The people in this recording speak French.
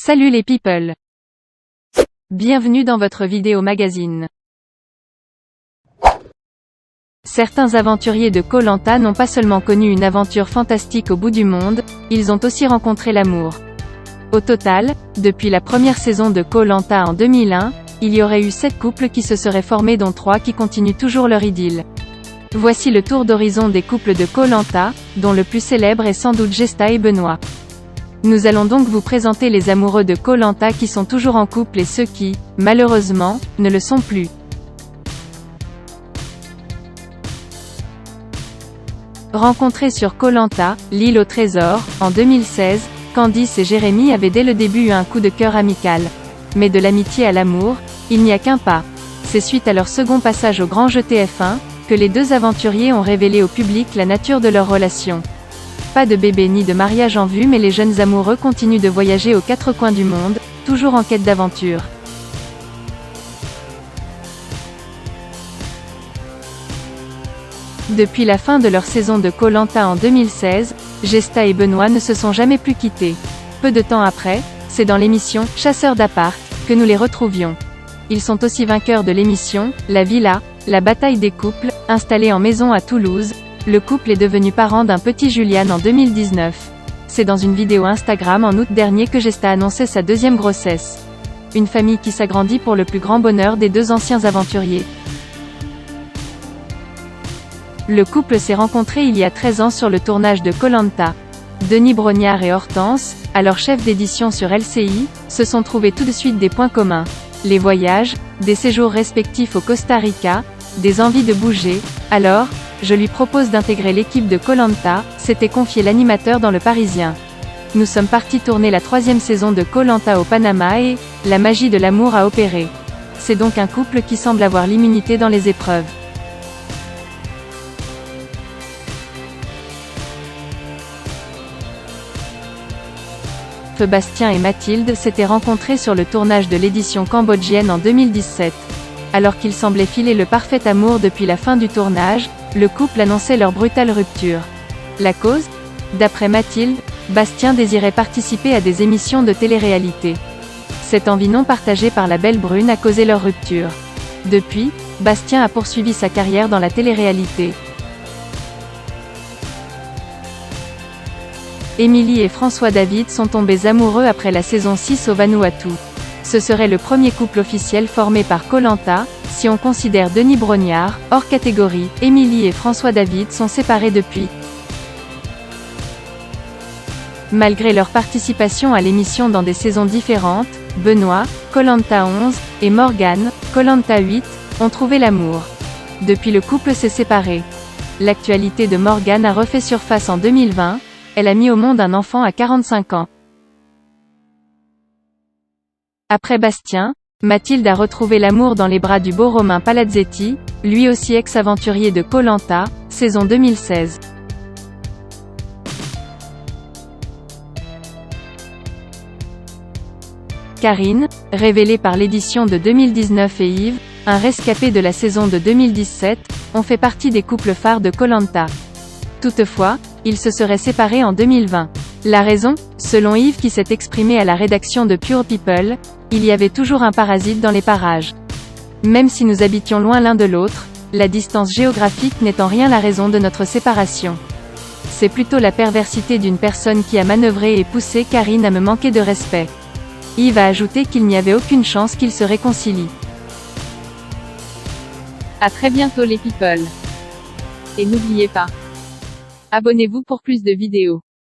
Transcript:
Salut les people! Bienvenue dans votre vidéo magazine. Certains aventuriers de Koh Lanta n'ont pas seulement connu une aventure fantastique au bout du monde, ils ont aussi rencontré l'amour. Au total, depuis la première saison de Koh Lanta en 2001, il y aurait eu 7 couples qui se seraient formés dont 3 qui continuent toujours leur idylle. Voici le tour d'horizon des couples de Koh Lanta, dont le plus célèbre est sans doute Gesta et Benoît. Nous allons donc vous présenter les amoureux de Koh Lanta qui sont toujours en couple et ceux qui, malheureusement, ne le sont plus. Rencontrés sur Koh Lanta, l'île au trésor, en 2016, Candice et Jérémy avaient dès le début eu un coup de cœur amical. Mais de l'amitié à l'amour, il n'y a qu'un pas. C'est suite à leur second passage au grand jeu TF1, que les deux aventuriers ont révélé au public la nature de leur relation. Pas de bébé ni de mariage en vue mais les jeunes amoureux continuent de voyager aux 4 coins du monde, toujours en quête d'aventure. Depuis la fin de leur saison de Koh Lanta en 2016, Gesta et Benoît ne se sont jamais plus quittés. Peu de temps après, c'est dans l'émission « Chasseurs d'appart » que nous les retrouvions. Ils sont aussi vainqueurs de l'émission « La Villa », la bataille des couples, installée en maison à Toulouse. Le couple est devenu parent d'un petit Julian en 2019. C'est dans une vidéo Instagram en août dernier que Gesta annonçait sa deuxième grossesse. Une famille qui s'agrandit pour le plus grand bonheur des deux anciens aventuriers. Le couple s'est rencontré il y a 13 ans sur le tournage de Koh Lanta. Denis Brognard et Hortense, alors chefs d'édition sur LCI, se sont trouvés tout de suite des points communs. Les voyages, des séjours respectifs au Costa Rica, des envies de bouger. Alors, je lui propose d'intégrer l'équipe de Koh Lanta, s'était confié l'animateur dans Le Parisien. Nous sommes partis tourner la 3e saison de Koh Lanta au Panama et la magie de l'amour a opéré. C'est donc un couple qui semble avoir l'immunité dans les épreuves. Bastien et Mathilde s'étaient rencontrés sur le tournage de l'édition cambodgienne en 2017. Alors qu'ils semblaient filer le parfait amour depuis la fin du tournage, le couple annonçait leur brutale rupture. La cause ? D'après Mathilde, Bastien désirait participer à des émissions de télé-réalité. Cette envie non partagée par la belle brune a causé leur rupture. Depuis, Bastien a poursuivi sa carrière dans la télé-réalité. Émilie et François David sont tombés amoureux après la saison 6 au Vanuatu. Ce serait le premier couple officiel formé par Koh Lanta, si on considère Denis Brognard, hors catégorie. Émilie et François David sont séparés depuis. Malgré leur participation à l'émission dans des saisons différentes, Benoît, Koh Lanta 11, et Morgane, Koh Lanta 8, ont trouvé l'amour. Depuis le couple s'est séparé. L'actualité de Morgane a refait surface en 2020, elle a mis au monde un enfant à 45 ans. Après Bastien, Mathilde a retrouvé l'amour dans les bras du beau Romain Palazzetti, lui aussi ex-aventurier de Koh Lanta, saison 2016. Karine, révélée par l'édition de 2019 et Yves, un rescapé de la saison de 2017, ont fait partie des couples phares de Koh Lanta. Toutefois, ils se seraient séparés en 2020. La raison ? Selon Yves qui s'est exprimé à la rédaction de Pure People, il y avait toujours un parasite dans les parages. Même si nous habitions loin l'un de l'autre, la distance géographique n'est en rien la raison de notre séparation. C'est plutôt la perversité d'une personne qui a manœuvré et poussé Karine à me manquer de respect. Yves a ajouté qu'il n'y avait aucune chance qu'ils se réconcilient. À très bientôt les people. Et n'oubliez pas, abonnez-vous pour plus de vidéos.